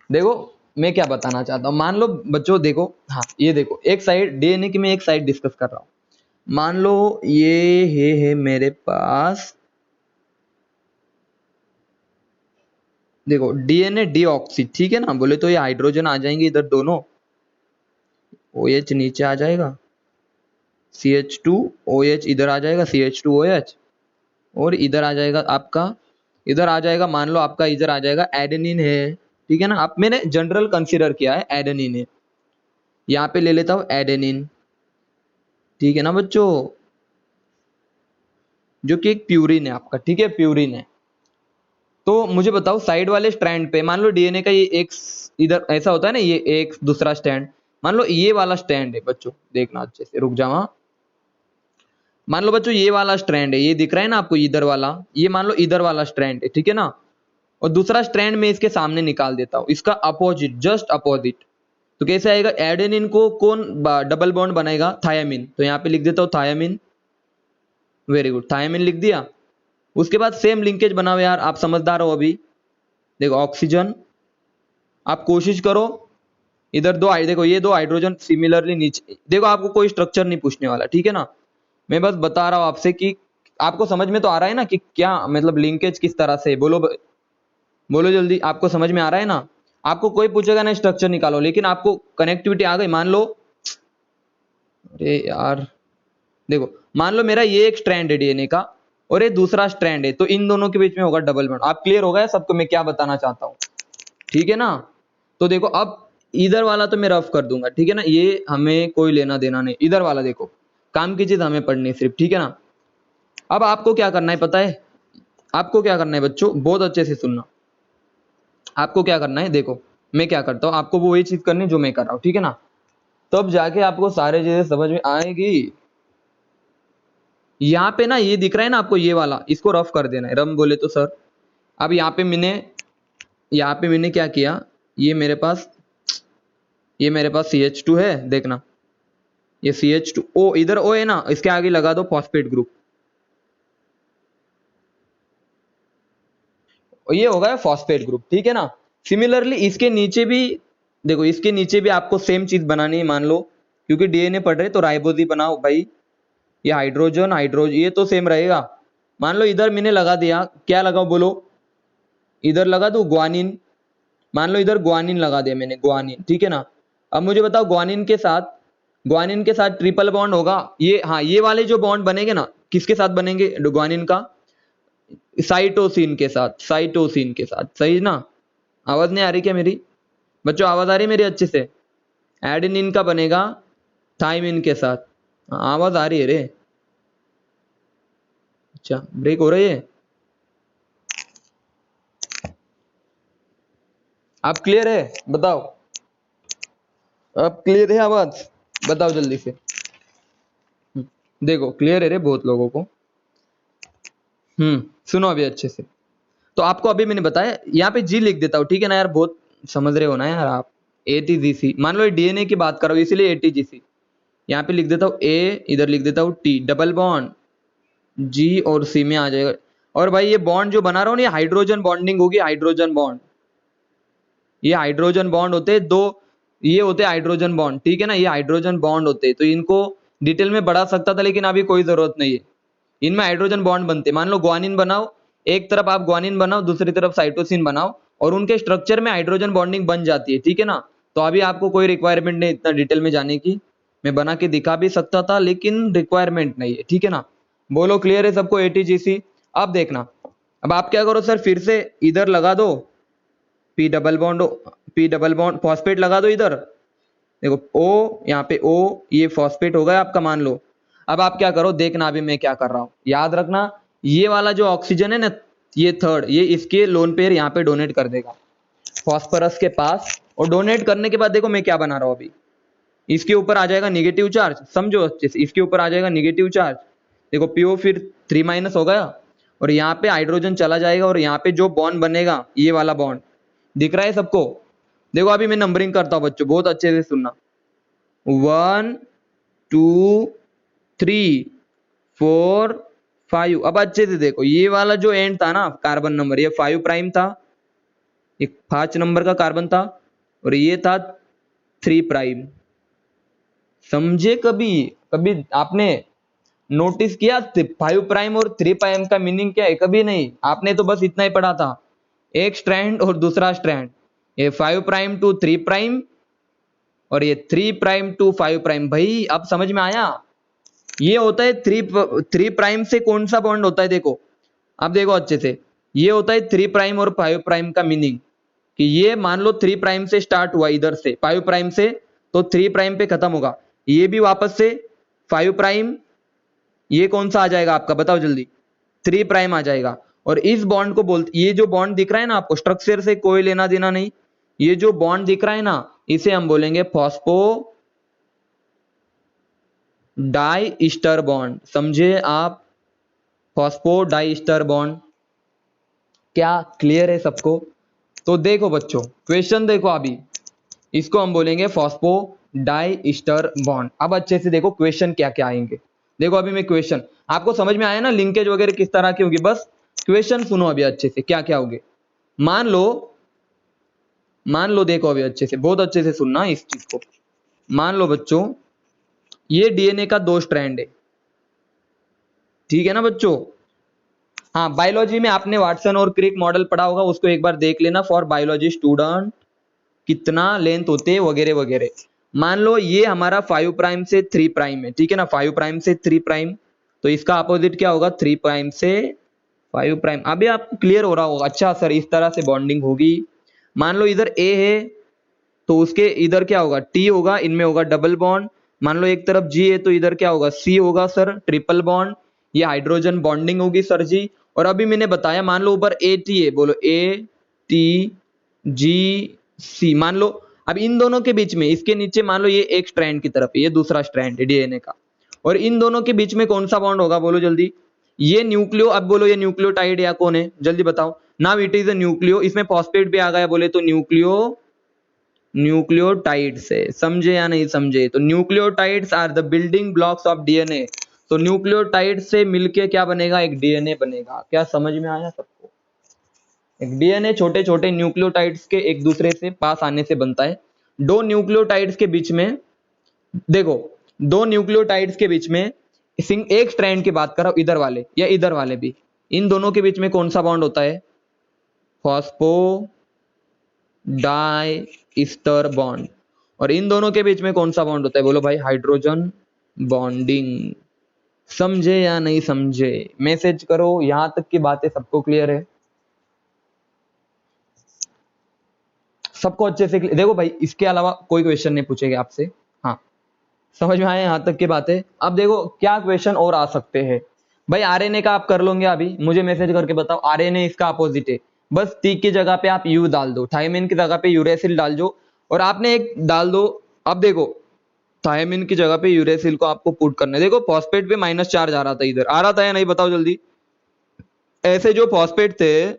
देखो मैं क्या बताना चाहता हूँ, मान लो बच्चों देखो, हाँ ये देखो एक साइड डीएनए की मैं एक साइड डिस्कस कर रहा हूँ। मान लो ये है मेरे पास, देखो डीएनए डीऑक्सी, ठीक है ना, बोले तो ये हाइड्रोजन आ जाएंगे इधर दोनों, OH नीचे आ जाएगा, CH2OH इधर आ जाएगा, CH2OH, और इधर आ जाएगा आपका, इधर आ जाएगा, मान लो आपका इधर आ जाएगा एडेनिन है, ठीक है ना, आप मैंने जनरल कंसीडर किया है एडेनिन है, यहाँ पे ले लेता हूँ एडेनिन, ठीक है ना बच्चों, जो कि एक प्यूरिन है आपका, ठीक है प्यूरिन है। तो मुझे बताओ साइड वाले स्ट्रैंड पे मान लो डीएनए का ये एक, इधर ऐसा होता है ना, ये एक दूसरा स्टैंड, मान लो ये वाला स्टैंड है बच्चों, देखना अच्छे से, रुक जाओ, मान लो बच्चों ये वाला स्ट्रैंड है, ये दिख रहा है ना आपको इधर वाला, ये मान लो इधर वाला स्ट्रैंड है, ठीक है ना, और दूसरा स्ट्रैंड में इसके सामने निकाल देता हूं, इसका अपोजिट, जस्ट अपोजिट, तो कैसे आएगा, एडेनिन को कौन डबल बॉन्ड बनाएगा, थायामीन, तो यहाँ पे लिख देता हूँ थायामीन, वेरी गुड, थायामीन लिख दिया। उसके बाद सेम लिंकेज बनाओ यार, आप समझदार हो अभी, देखो ऑक्सीजन, आप कोशिश करो, इधर दो देखो ये दो हाइड्रोजन सिमिलरली नीचे, देखो आपको कोई स्ट्रक्चर नहीं पूछने वाला, ठीक है ना, मैं बस बता रहा हूं आपसे कि आपको समझ में तो आ रहा है ना कि क्या मतलब लिंकेज किस तरह से, बोलो बोलो जल्दी, आपको समझ में आ रहा है ना, आपको कोई पूछेगा ना स्ट्रक्चर निकालो, लेकिन आपको कनेक्टिविटी आ गई, मान लो, अरे यार देखो, मान लो मेरा ये एक स्ट्रैंड है डीएनए का, और ये दूसरा स्ट्रैंड है, तो इन दोनों के बीच में होगा डबल बॉन्ड, आप क्लियर हो गया सबको मैं क्या बताना चाहता हूँ, ठीक है ना। तो देखो अब इधर वाला तो मैं रफ कर दूंगा, ठीक है ना, ये हमें कोई लेना देना नहीं, इधर वाला देखो काम की चीज हमें पढ़नी सिर्फ, ठीक है ना। अब आपको क्या करना है पता है, आपको क्या करना है बच्चों, बहुत अच्छे से सुनना, आपको क्या करना है, देखो मैं क्या करता हूँ, आपको वो वही चीज करनी है जो मैं कर रहा हूँ, ठीक है ना, तब जाके आपको सारे चीजें समझ में आएगी। यहाँ पे ना ये दिख रहा है ना आपको, ये वाला, इसको रफ कर देना है, रम बोले तो सर। अब यहाँ पे मैंने क्या किया, ये मेरे पास, ये मेरे पास CH2 है, देखना ये CH2O, इधर O है ना, इसके आगे लगा दो फॉस्फेट ग्रुप, और ये होगा फॉस्फेट ग्रुप, ठीक है ना। सिमिलरली इसके नीचे भी, देखो इसके नीचे भी आपको सेम चीज बनानी है, मान लो क्योंकि डीएनए पढ़ रहे तो राइबोज ही बनाओ भाई, ये हाइड्रोजन हाइड्रोजन ये तो सेम रहेगा। मान लो इधर मैंने लगा दिया, क्या लगाओ बोलो, इधर लगा दो ग्वानिन, मान लो इधर ग्वानिन लगा दिया मैंने, ग्वानिन, ठीक है ना। अब मुझे बताओ ग्वानिन के साथ ट्रिपल बॉन्ड होगा, ये हाँ ये वाले जो बॉन्ड बनेंगे ना, किसके साथ बनेंगे ग्वानिन का, साइटोसिन के साथ, सही ना। आवाज नहीं आ रही क्या मेरी बच्चों, आवाज आ रही है मेरी अच्छे से, एडेनिन का बनेगा थाइमिन के साथ, आवाज आ रही है रे, अच्छा ब्रेक हो रही है, आप क्लियर है बताओ, अब क्लियर है आवाज, बताओ जल्दी से। देखो क्लियर है रे बहुत लोगों को, सुनो अभी अच्छे से। तो आपको अभी मैंने बताया, यहाँ पे जी लिख देता हूँ, ठीक है ना यार, बहुत समझ रहे हो ना यार आप। ATGC, मान लो डीएनए की बात करो इसलिए ATGC, यहाँ पे लिख देता हूँ A, इधर लिख देता हूँ T, डबल बॉन्ड G और C में आ जाएगा। और भाई ये बॉन्ड जो बना रहा हूँ, ये हाइड्रोजन बॉन्डिंग होगी, हाइड्रोजन बॉन्ड, ये हाइड्रोजन बॉन्ड होते हैं दो, ये होते हैं हाइड्रोजन बॉन्ड, ठीक है ना, ये हाइड्रोजन बॉन्ड होते हैं, तो इनको डिटेल में बढ़ा सकता था लेकिन अभी कोई जरूरत नहीं है, इनमें हाइड्रोजन बॉन्ड बनते, मान लो ग्वानिन बनाओ, एक तरफ आप ग्वानिन बनाओ, दूसरी तरफ साइटोसिन बनाओ, और उनके स्ट्रक्चर में हाइड्रोजन बॉन्डिंग बन जाती है, ठीक है ना। तो अभी आपको कोई रिक्वायरमेंट नहीं इतना डिटेल में जाने की, मैं बना के दिखा भी सकता था लेकिन रिक्वायरमेंट नहीं है, ठीक है ना। बोलो क्लियर है सबको ATGC। अब देखना, अब आप क्या करो सर, फिर से इधर लगा दो P डबल बॉन्ड फॉस्फेट लगा दो इधर, देखो O, यहाँ पे O, ये फॉस्फेट हो गया आपका मान लो। अब आप क्या करो देखना, अभी मैं क्या कर रहा हूँ, याद रखना, ये वाला जो ऑक्सीजन है ना, ये थर्ड, ये इसके लोन पेयर यहाँ पे डोनेट कर देगा फॉस्फोरस के पास, और डोनेट करने के बाद देखो मैं क्या बना रहा हूँ अभी, इसके ऊपर आ जाएगा निगेटिव चार्ज, समझो अच्छे से, इसके ऊपर आ जाएगा निगेटिव चार्ज, देखो PO फिर 3- हो गया, और यहाँ पे हाइड्रोजन चला जाएगा, और यहाँ पे जो बॉन्ड बनेगा ये वाला बॉन्ड, दिख रहा है सबको। देखो अभी मैं नंबरिंग करता हूँ बच्चों, बहुत अच्छे से सुनना, 1 2 3 4 5, अब अच्छे से देखो, ये वाला जो एंड था ना कार्बन नंबर, ये 5 प्राइम था, एक 5 नंबर का कार्बन था और ये था 3'। समझे? कभी कभी आपने नोटिस किया 5' और 3' का मीनिंग क्या है? कभी नहीं, आपने तो बस इतना ही पढ़ा था, एक स्ट्रैंड और दूसरा स्ट्रैंड, ये 5' टू 3' और ये 3' टू 5'। भाई अब समझ में आया? ये होता है 3' से कौन सा बॉन्ड होता है, देखो अब देखो अच्छे से, ये होता है 3' और 5' का मीनिंग कि ये मान लो 3' से स्टार्ट हुआ इधर से 5' से, तो 3' पे खत्म होगा, ये भी वापस से 5', ये कौन सा आ जाएगा आपका, बताओ जल्दी, 3' आ जाएगा। और इस बॉन्ड को बोलते, ये जो बॉन्ड दिख रहा है ना आपको, स्ट्रक्चर से कोई लेना देना नहीं, ये जो बॉन्ड दिख रहा है ना, इसे हम बोलेंगे फॉस्फो डाई ईस्टर बॉन्ड। समझे आप? Phosphodiester bond. क्या क्लियर है सबको? तो देखो बच्चों, क्वेश्चन देखो अभी, इसको हम बोलेंगे फॉस्फो डाई ईस्टर बॉन्ड। अब अच्छे से देखो क्वेश्चन क्या क्या आएंगे। देखो अभी मैं क्वेश्चन, आपको समझ में आया ना लिंकेज वगैरह किस तरह की होगी, बस क्वेश्चन सुनो अभी अच्छे से क्या क्या होंगे। मान लो देखो अभी अच्छे से, बहुत अच्छे से सुनना इस चीज को। मान लो बच्चों, ये डीएनए का 2 स्ट्रैंड है, ठीक है ना बच्चों? हाँ, बायोलॉजी में आपने वाटसन और क्रिक मॉडल पढ़ा होगा, उसको एक बार देख लेना फॉर बायोलॉजी स्टूडेंट, कितना लेंथ होते हैं वगैरह वगैरह। मान लो ये हमारा 5' से 3' है, ठीक है ना, 5' से 3', तो इसका अपोजिट क्या होगा, 3' से 5'। अभी आपको क्लियर हो रहा होगा, अच्छा सर इस तरह से बॉन्डिंग होगी। मान लो इधर ए है, तो उसके इधर क्या होगा, टी होगा, इनमें होगा डबल बॉन्ड। मान लो एक तरफ जी है, तो इधर क्या होगा, सी होगा सर, ट्रिपल बॉन्ड, ये हाइड्रोजन बॉन्डिंग होगी सर जी। और अभी मैंने बताया, मान लो ऊपर ए टी है, बोलो ए टी जी सी, मान लो अब इन दोनों के बीच में, इसके नीचे मान लो ये एक स्ट्रैंड की तरफ है, ये दूसरा स्ट्रैंड है डीएनए का, और इन दोनों के बीच में कौन सा बॉन्ड होगा, बोलो जल्दी। ये न्यूक्लियो, अब बोलो ये न्यूक्लियोटाइड या कौन है, जल्दी बताओ। Now it is a nucleo, इसमें फॉस्फेट भी आ गया, बोले तो न्यूक्लियोटाइड से। समझे या नहीं समझे? तो nucleotides are the building blocks of DNA. तो न्यूक्लियोटाइड से मिलके क्या बनेगा, एक डीएनए बनेगा। क्या समझ में आया सबको? एक डीएनए छोटे छोटे न्यूक्लियोटाइड्स के एक दूसरे से पास आने से बनता है। दो न्यूक्लियोटाइड्स के बीच में, देखो दो न्यूक्लियोटाइड्स के बीच में एक स्ट्रैंड की बात कर रहा हूं, इधर वाले या इधर वाले भी, इन दोनों के बीच में कौन सा बॉन्ड होता है, फॉस्फो डाई ईस्टर बॉन्ड। और इन दोनों के बीच में कौन सा बॉन्ड होता है, बोलो भाई, हाइड्रोजन बॉन्डिंग। समझे या नहीं समझे? मैसेज करो, यहां तक की बातें सबको क्लियर है? सबको अच्छे से देखो भाई, इसके अलावा कोई क्वेश्चन नहीं पूछेगा आपसे। हाँ, समझ में आया यहां तक की बातें? अब देखो क्या क्वेश्चन और आ सकते हैं। भाई आरएनए का आप कर लोगे अभी, मुझे मैसेज करके बताओ, आरएनए इसका अपोजिट है, बस टी की जगह पे आप यू डाल दो, थायमिन की जगह पे यूरेसिल डाल दो, और आपने एक डाल दो। अब देखो थायमिन की जगह पे यूरेसिल को आपको पुट करना है। देखो फॉस्फेट पे -4 आ रहा था, इधर आ रहा था या नहीं, बताओ जल्दी। ऐसे जो फॉस्फेट थे,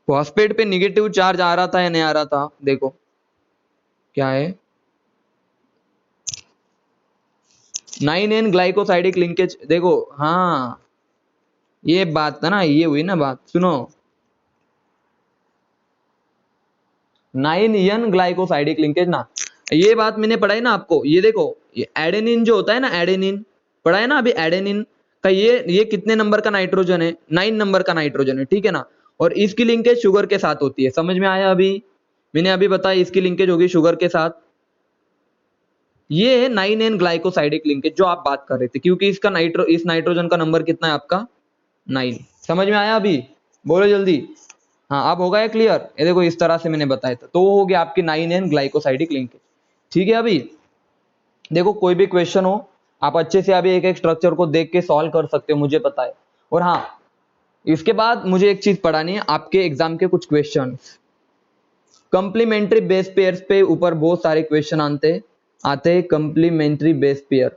फॉस्फेट पे निगेटिव चार्ज आ रहा था या नहीं आ रहा था, देखो क्या है, 9N ग्लाइकोसाइडिक लिंकेज। देखो हाँ, ये बात था ना, ये हुई ना बात, सुनो, 9N ग्लाइकोसाइडिक लिंकेज ना, ये बात मैंने पढ़ाई ना आपको। ये देखो, ये एडेनिन जो होता है ना, एडेनिन पढ़ा है ना अभी, एडेनिन का ये कितने नंबर का नाइट्रोजन है, 9 नंबर का नाइट्रोजन है, ठीक है ना। और इसकी लिंकेज शुगर के साथ होती है, समझ में आया? अभी मैंने अभी बताया, इसकी लिंकेज होगी शुगर के साथ। ये है 9N ग्लाइकोसाइडिक लिंकेज जो आप बात कर रहे थे, क्योंकि इसका इस नाइट्रोजन का नंबर कितना है आपका, 9। समझ में आया अभी? बोलो जल्दी। हाँ, अब होगा ये क्लियर? ये देखो इस तरह से मैंने बताया था, तो वो हो गया आपकी 9N ग्लाइकोसाइडिक लिंकेज, ठीक है। अभी देखो कोई भी क्वेश्चन हो, आप अच्छे से अभी एक एक स्ट्रक्चर को देख के सॉल्व कर सकते हो, मुझे पता है। और हाँ, इसके बाद मुझे एक चीज पढ़ानी है, आपके एग्जाम के कुछ क्वेश्चन कंप्लीमेंट्री बेस पेयर्स पे ऊपर बहुत सारे क्वेश्चन आते हैं कंप्लीमेंट्री बेस पेयर।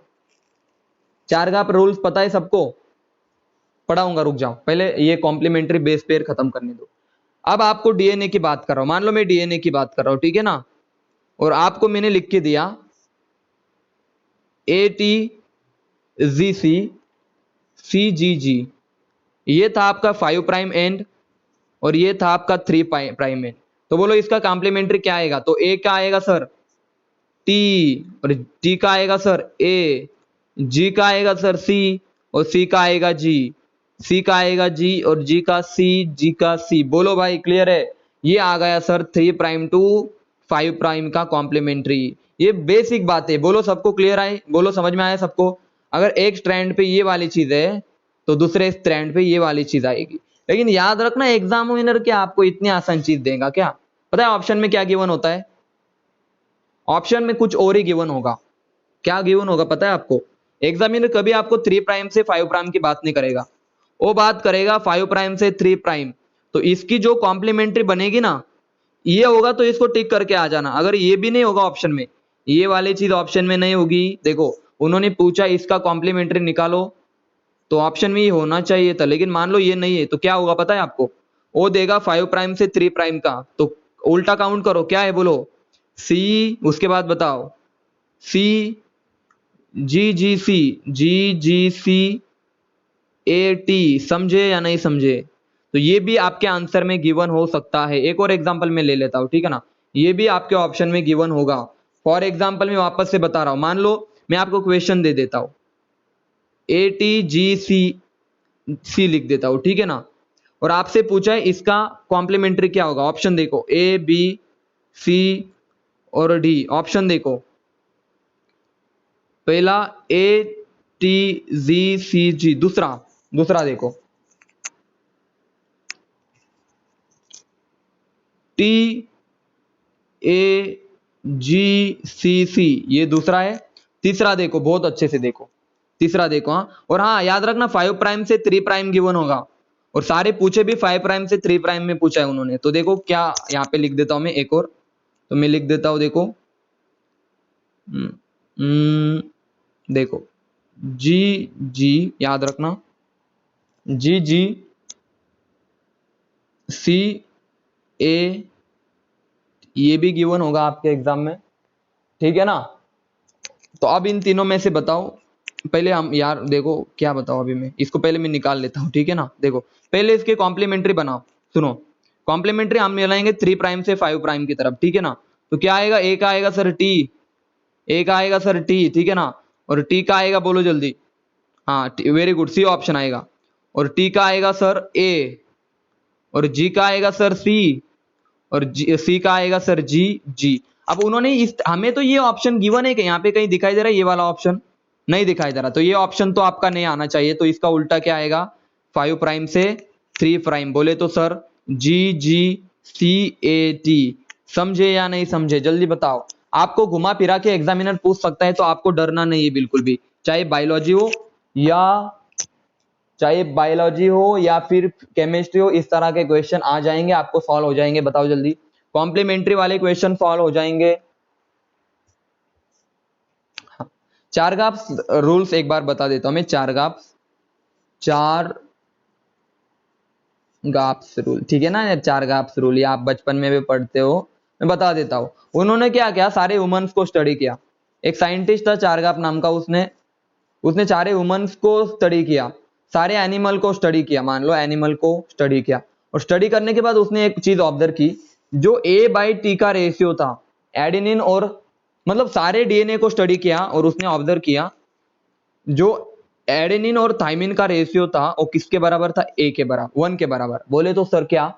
चार का रूल्स पता है सबको? पढ़ाऊंगा, रुक जाओ, पहले ये कॉम्प्लीमेंट्री बेस पेयर खत्म करने दो। अब आपको डीएनए की बात कर रहा हूं, मान लो मैं डीएनए की बात कर रहा हूं, ठीक है ना, और आपको मैंने लिख के दिया ATGC CGG, ये था आपका 5' एंड, और ये था आपका 3 प्राइम में। तो बोलो इसका कॉम्प्लीमेंट्री क्या आएगा? तो ए का आएगा सर टी, और टी का आएगा सर ए, जी का आएगा सर सी, और सी का आएगा जी, सी का आएगा जी, और जी का सी, जी का सी। बोलो भाई क्लियर है? ये आ गया सर 3 प्राइम टू 5 प्राइम का कॉम्प्लीमेंट्री। ये बेसिक बात है। बोलो सबको क्लियर आए? बोलो समझ में आया सबको? अगर एक स्ट्रैंड पे ये वाली चीज है तो दूसरे स्ट्रैंड पे ये वाली चीज आएगी। लेकिन याद रखना एग्जामिनर क्या आपको इतनी आसान चीज देगा क्या? पता है ऑप्शन में क्या गिवन होता है? ऑप्शन में कुछ और ही गिवन होगा। क्या गिवन होगा पता है आपको? एग्जामिनर कभी आपको 3 प्राइम से 5 प्राइम की बात नहीं करेगा, वो बात करेगा 5 प्राइम से 3 प्राइम। तो इसकी जो कॉम्प्लीमेंट्री बनेगी ना, ये होगा तो इसको टिक करके आ जाना। अगर ये भी नहीं होगा ऑप्शन में, ये वाली चीज ऑप्शन में नहीं होगी, देखो उन्होंने पूछा इसका कॉम्प्लीमेंट्री निकालो, तो ऑप्शन में ये होना चाहिए था, लेकिन मान लो ये नहीं है तो क्या होगा पता है आपको? वो देगा 5 प्राइम से 3 प्राइम का, तो उल्टा काउंट करो क्या है बोलो? सी, उसके बाद बताओ सी, जी जी सी, जी जी सी, ए टी। समझे या नहीं समझे? तो ये भी आपके आंसर में गिवन हो सकता है। एक और एग्जांपल मैं ले लेता हूं, ठीक है ना? ये भी आपके ऑप्शन में गिवन होगा। फॉर एग्जांपल मैं वापस से बता रहा हूं, मान लो मैं आपको क्वेश्चन दे देता हूं, ए टी जी सी, सी लिख देता हूं, ठीक है ना? और आपसे पूछा है इसका कॉम्प्लीमेंट्री क्या होगा। ऑप्शन देखो ए बी सी और डी। ऑप्शन देखो, पहला ए टी जी सी जी, दूसरा दूसरा देखो टी ए जी सी सी, ये दूसरा है। तीसरा देखो, बहुत अच्छे से देखो, तीसरा देखो। हाँ, और हाँ याद रखना 5 प्राइम से 3 प्राइम गिवन होगा, और सारे पूछे भी 5 प्राइम से 3 प्राइम में पूछा है उन्होंने। तो देखो क्या यहाँ पे लिख देता हूं मैं एक और, तो मैं लिख देता हूं देखो, देखो जी जी, याद रखना जी जी सी ए, ये भी गिवन होगा आपके एग्जाम में, ठीक है ना? तो अब इन तीनों में से बताओ, पहले हम यार देखो क्या बताओ, अभी मैं इसको पहले मैं निकाल लेता हूँ, ठीक है ना? देखो पहले इसके कॉम्प्लीमेंट्री बनाओ, सुनो कॉम्प्लीमेंट्री हम मिलाएंगे 3 प्राइम से 5 प्राइम की तरफ, ठीक है ना? तो क्या आएगा? ए का आएगा सर टी, ए का आएगा सर टी, ठीक है ना? और टी का आएगा, बोलो जल्दी। हाँ वेरी गुड, सी ऑप्शन आएगा। और टी का आएगा सर ए, और जी का आएगा सर सी, और सी का आएगा सर जी जी। अब उन्होंने इस, हमें तो ये ऑप्शन गिवन है कि यहाँ पे कहीं दिखाई दे रहा है? ये वाला ऑप्शन नहीं दिखाई दे रहा, तो ये ऑप्शन तो आपका नहीं आना चाहिए। तो इसका उल्टा क्या आएगा? 5 प्राइम से 3 प्राइम। बोले तो sir ji ji C A T. समझे या नहीं समझे? जल्दी बताओ। आपको घुमा फिरा के एग्जामिनर पूछ सकता है, तो आपको डरना नहीं है बिल्कुल भी, चाहे बायोलॉजी हो या फिर केमिस्ट्री हो, इस तरह के क्वेश्चन आ जाएंगे, आपको सॉल्व हो जाएंगे। बताओ जल्दी, कॉम्प्लीमेंट्री वाले क्वेश्चन सॉल्व हो जाएंगे। चारगाप्स रूल्स एक बार बता देता हूं मैं। चार गाप्स रूल, ठीक है ना? चार गाप्स रूल ये आप बचपन में भी पढ़ते हो, मैं बता देता हूं। उन्होंने क्या किया, सारे वुमेन्स को स्टडी किया। एक साइंटिस्ट था चारगाप नाम का, उसने सारे वुमेन्स को स्टडी किया, सारे एनिमल को स्टडी किया, मान लो एनिमल को स्टडी किया। और स्टडी करने के बाद उसने एक चीज ऑब्जर्व की, जो ए बाई टी का रेशियो था, एडेनिन और मतलब सारे डीएनए को स्टडी किया, और उसने ऑब्जर्व किया जो एडेनिन और थाइमिन का रेशियो था वो किसके बराबर था? ए के बराबर, 1 के बराबर। बोले तो सर क्या?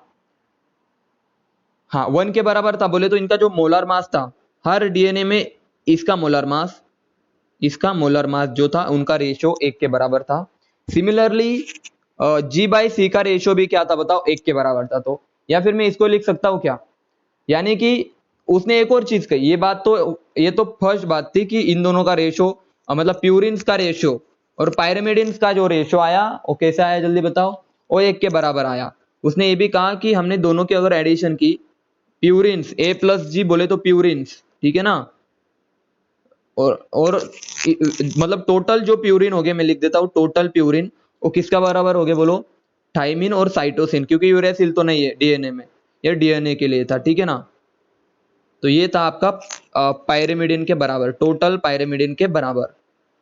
हाँ 1 के बराबर था। बोले तो इनका जो मोलर मास था, हर डीएनए में इसका मोलर मास जो था उनका रेशियो 1 के बराबर था। सिमिलरली जी बाई सी का रेशियो भी क्या था बताओ? 1 के बराबर था। तो या फिर मैं इसको लिख सकता हूं क्या, यानी कि उसने एक और चीज कही, ये तो फर्स्ट बात थी कि इन दोनों का रेशियो, मतलब प्यूरिन्स का रेशियो और पायरेमिडिन्स का जो रेशियो आया वो कैसे आया जल्दी बताओ? वो 1 के बराबर आया। उसने ये भी कहा कि हमने दोनों की अगर एडिशन की, प्यूरिन्स ए प्लस जी, बोले तो प्यूरिन्स, ठीक है ना? और मतलब टोटल जो प्यूरिन हो गए, मैं लिख देता हूं टोटल प्यूरिन, वो किसका बराबर हो गए बोलो? थाइमिन और साइटोसिन, क्योंकि यूरेसिल तो नहीं है डीएनए में, ये डीएनए के लिए था, ठीक है ना? तो ये था आपका पायरेमिडिन के बराबर, टोटल पायरेमिडिन के बराबर,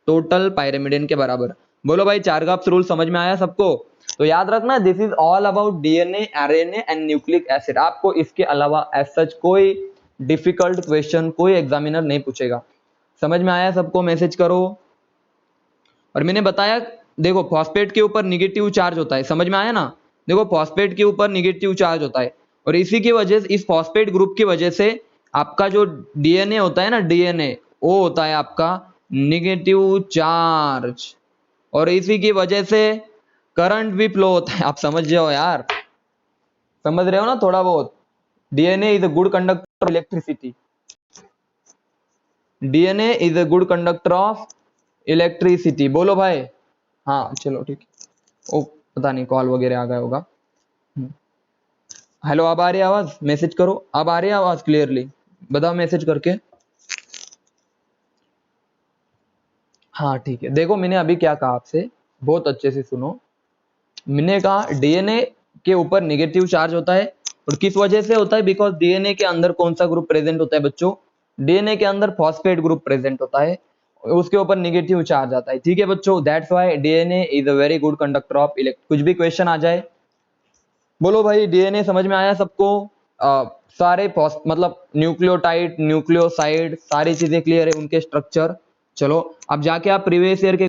टोटल पायरेमिडिन के बराबर। बोलो भाई चारगाप्स रूल समझ में आया सबको? तो याद रखना this is all about DNA, RNA and nucleic acid. आपको इसके अलावा एज सच कोई डिफिकल्ट क्वेश्चन कोई एग्जामिनर नहीं पूछेगा। समझ में आया सबको? मैसेज करो। और मैंने बताया देखो फॉस्फेट के ऊपर निगेटिव चार्ज होता है, समझ में आया ना? देखो फॉस्फेट के ऊपर निगेटिव चार्ज होता है और इसी की वजह से, इस फॉस्फेट ग्रुप की वजह से आपका जो डीएनए होता है ना, डीएनए वो होता है आपका निगेटिव चार्ज, और इसी की वजह से करंट भी फ्लो होता है। आप समझ जाओ यार, समझ रहे हो ना थोड़ा बहुत? DNA is a good conductor of electricity. DNA is a good conductor of electricity. बोलो भाई। हाँ चलो ठीक है। ओ पता नहीं कॉल वगैरह आ गया होगा। हेलो, अब आ रही है आवाज? मैसेज करो, अब आ रही है आवाज क्लियरली? बताओ मैसेज करके। हाँ ठीक है। देखो मैंने अभी क्या कहा आपसे, बहुत अच्छे से सुनो। मैंने कहा डीएनए के ऊपर नेगेटिव चार्ज होता है, और किस वजह से होता है? बिकॉज डीएनए के अंदर कौन सा ग्रुप प्रेजेंट होता है बच्चों? डीएनए के अंदर फॉस्फेट ग्रुप प्रेजेंट होता है, उसके ऊपर नेगेटिव चार्ज आता है। ठीक है बच्चों, that's why DNA is a very good conductor of electric. कुछ भी क्वेश्चन आ जाए बोलो भाई। डीएनए समझ में आया सबको? सारे मतलब न्यूक्लियोटाइड, न्यूक्लियोसाइड, सारी चीजें क्लियर है, उनके स्ट्रक्चर। चलो अब जाके आप प्रीवियस ईयर के